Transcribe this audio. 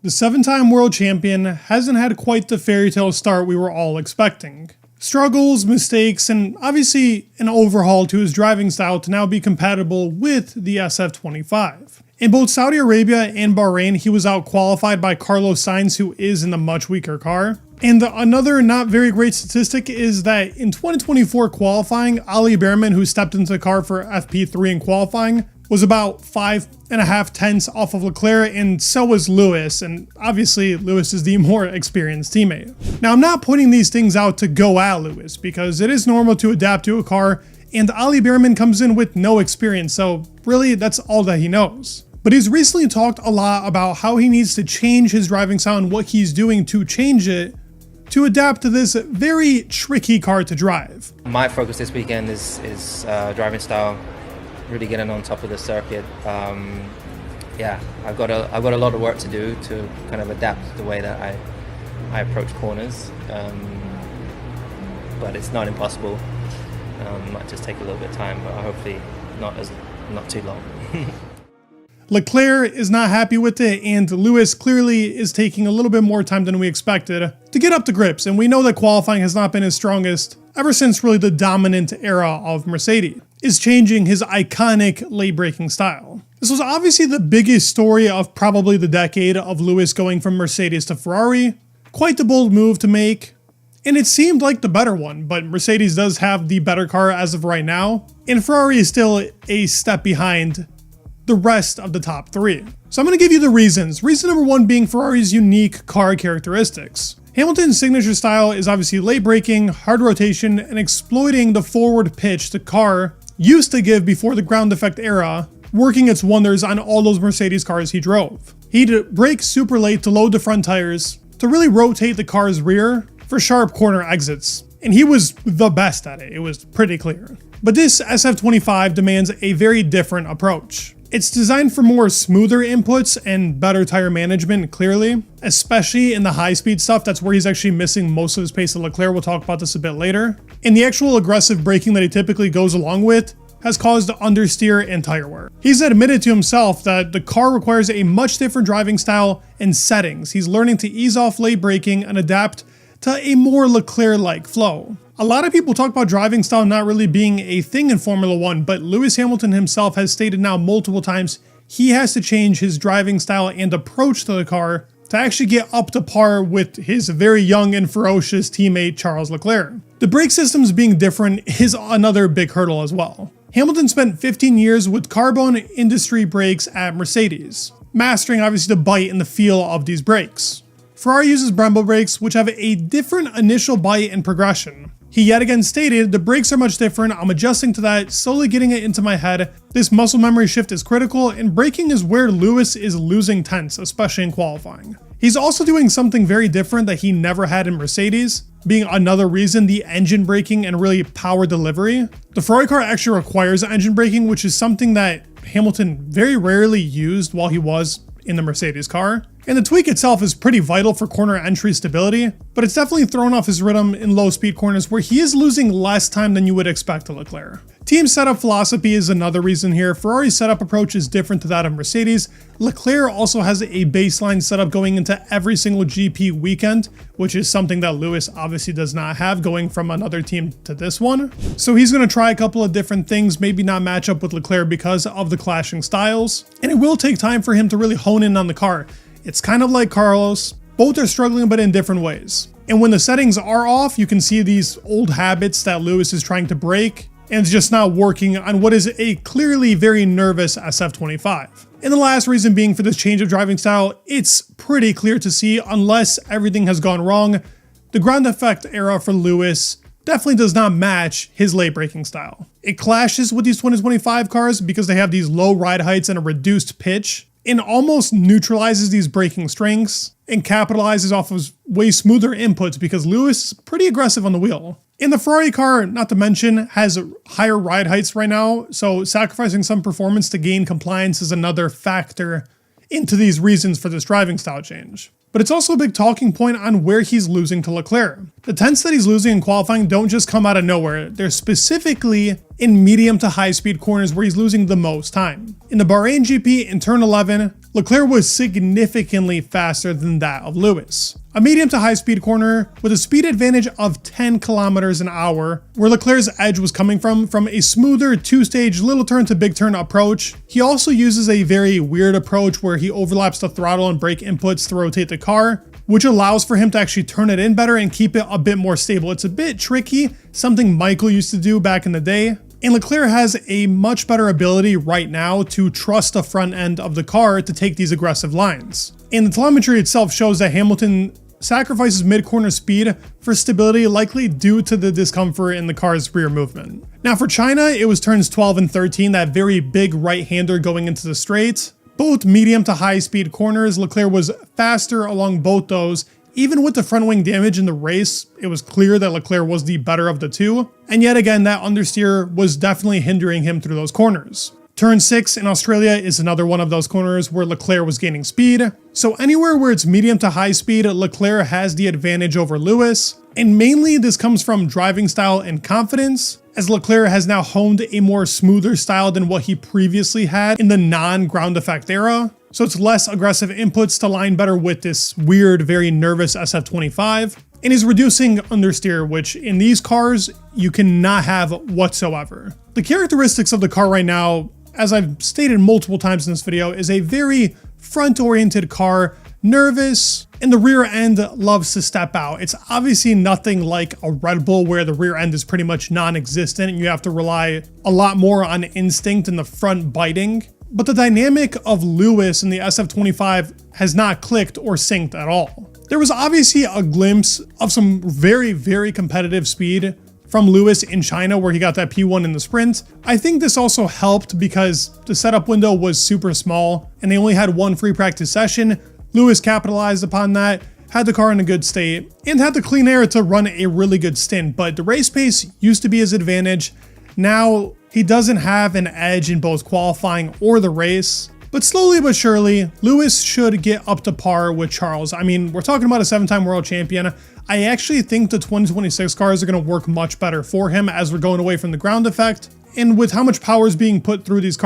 The 7-time world champion hasn't had quite the fairy tale start we were all expecting. Struggles, mistakes, and obviously an overhaul to his driving style to now be compatible with the SF25. In both Saudi Arabia and Bahrain, he was out-qualified by Carlos Sainz, who is in the much weaker car. And another not very great statistic is that in 2024 qualifying, Ali Behrman, who stepped into the car for FP3 in qualifying, was about 5.5 tenths off of Leclerc, and so was Lewis, and obviously Lewis is the more experienced teammate. Now, I'm not pointing these things out to go at Lewis, because it is normal to adapt to a car, and Ali Behrman comes in with no experience, so really that's all that he knows. But he's recently talked a lot about how he needs to change his driving style and what he's doing to change it to adapt to this very tricky car to drive. My focus this weekend is driving style, really getting on top of the circuit. Yeah, I've got a lot of work to do to kind of adapt the way that I approach corners, but it's not impossible. Might just take a little bit of time, but hopefully not too long. Leclerc is not happy with it, and Lewis clearly is taking a little bit more time than we expected to get up to grips, and we know that qualifying has not been his strongest ever since really the dominant era of Mercedes is changing his iconic late-braking style. This was obviously the biggest story of probably the decade of Lewis going from Mercedes to Ferrari. Quite the bold move to make, and it seemed like the better one, but Mercedes does have the better car as of right now, and Ferrari is still a step behind the rest of the top three. So I'm going to give you the reasons. Reason number one being Ferrari's unique car characteristics. Hamilton's signature style is obviously late braking, hard rotation, and exploiting the forward pitch the car used to give before the ground effect era, working its wonders on all those Mercedes cars he drove. He'd brake super late to load the front tires to really rotate the car's rear for sharp corner exits, and he was the best at it. It was pretty clear. But this SF25 demands a very different approach. It's designed for more smoother inputs and better tire management, clearly, especially in the high-speed stuff. That's where he's actually missing most of his pace at Leclerc. We'll talk about this a bit later. And the actual aggressive braking that he typically goes along with has caused understeer and tire wear. He's admitted to himself that the car requires a much different driving style and settings. He's learning to ease off late braking and adapt to a more Leclerc-like flow. A lot of people talk about driving style not really being a thing in Formula 1, but Lewis Hamilton himself has stated now multiple times he has to change his driving style and approach to the car to actually get up to par with his very young and ferocious teammate Charles Leclerc. The brake systems being different is another big hurdle as well. Hamilton spent 15 years with carbon industry brakes at Mercedes, mastering obviously the bite and the feel of these brakes. Ferrari uses Brembo brakes, which have a different initial bite and progression. He yet again stated, the brakes are much different, I'm adjusting to that, slowly getting it into my head. This muscle memory shift is critical, and braking is where Lewis is losing tenths, especially in qualifying. He's also doing something very different that he never had in Mercedes, being another reason the engine braking and really power delivery. The Ferrari car actually requires engine braking, which is something that Hamilton very rarely used while he was in the Mercedes car. And the tweak itself is pretty vital for corner entry stability, but it's definitely thrown off his rhythm in low speed corners where he is losing less time than you would expect to Leclerc. Team setup philosophy is another reason here. Ferrari's setup approach is different to that of Mercedes. Leclerc also has a baseline setup going into every single GP weekend, which is something that Lewis obviously does not have going from another team to this one. So he's going to try a couple of different things, maybe not match up with Leclerc because of the clashing styles, and it will take time for him to really hone in on the car. It's kind of like Carlos. Both are struggling, but in different ways. And when the settings are off, you can see these old habits that Lewis is trying to break, and it's just not working on what is a clearly very nervous SF25. And the last reason being for this change of driving style, it's pretty clear to see, unless everything has gone wrong, the ground effect era for Lewis definitely does not match his late braking style. It clashes with these 2025 cars because they have these low ride heights and a reduced pitch, and almost neutralizes these braking strengths and capitalizes off of way smoother inputs because Lewis is pretty aggressive on the wheel. And the Ferrari car, not to mention, has higher ride heights right now, so sacrificing some performance to gain compliance is another factor into these reasons for this driving style change. But it's also a big talking point on where he's losing to Leclerc. The tenths that he's losing in qualifying don't just come out of nowhere. They're specifically in medium to high speed corners where he's losing the most time. In the Bahrain GP in turn 11, Leclerc was significantly faster than that of Lewis. A medium to high speed corner with a speed advantage of 10 kilometers an hour, where Leclerc's edge was coming from a smoother two-stage little turn to big turn approach. He also uses a very weird approach where he overlaps the throttle and brake inputs to rotate the car, which allows for him to actually turn it in better and keep it a bit more stable. It's a bit tricky, something Michael used to do back in the day. And Leclerc has a much better ability right now to trust the front end of the car to take these aggressive lines. And the telemetry itself shows that Hamilton sacrifices mid-corner speed for stability, likely due to the discomfort in the car's rear movement. Now for China, it was turns 12 and 13, that very big right-hander going into the straight. Both medium to high speed corners, Leclerc was faster along both those. Even with the front wing damage in the race, it was clear that Leclerc was the better of the two. And yet again, that understeer was definitely hindering him through those corners. Turn 6 in Australia is another one of those corners where Leclerc was gaining speed. So anywhere where it's medium to high speed, Leclerc has the advantage over Lewis. And mainly this comes from driving style and confidence, as Leclerc has now honed a more smoother style than what he previously had in the non-ground effect era. So it's less aggressive inputs to line better with this weird, very nervous SF25. And he's reducing understeer, which in these cars, you cannot have whatsoever. The characteristics of the car right now, as I've stated multiple times in this video, is a very front-oriented car, nervous, and the rear end loves to step out. It's obviously nothing like a Red Bull where the rear end is pretty much non-existent and you have to rely a lot more on instinct and the front biting. But the dynamic of Lewis in the SF25 has not clicked or synced at all. There was obviously a glimpse of some very, very competitive speed from Lewis in China where he got that P1 in the sprint. I think this also helped because the setup window was super small and they only had one free practice session. Lewis capitalized upon that, had the car in a good state, and had the clean air to run a really good stint, but the race pace used to be his advantage. Now, he doesn't have an edge in both qualifying or the race, but slowly but surely, Lewis should get up to par with Charles. I mean, we're talking about a 7-time world champion. I actually think the 2026 cars are going to work much better for him as we're going away from the ground effect. And with how much power is being put through these cars,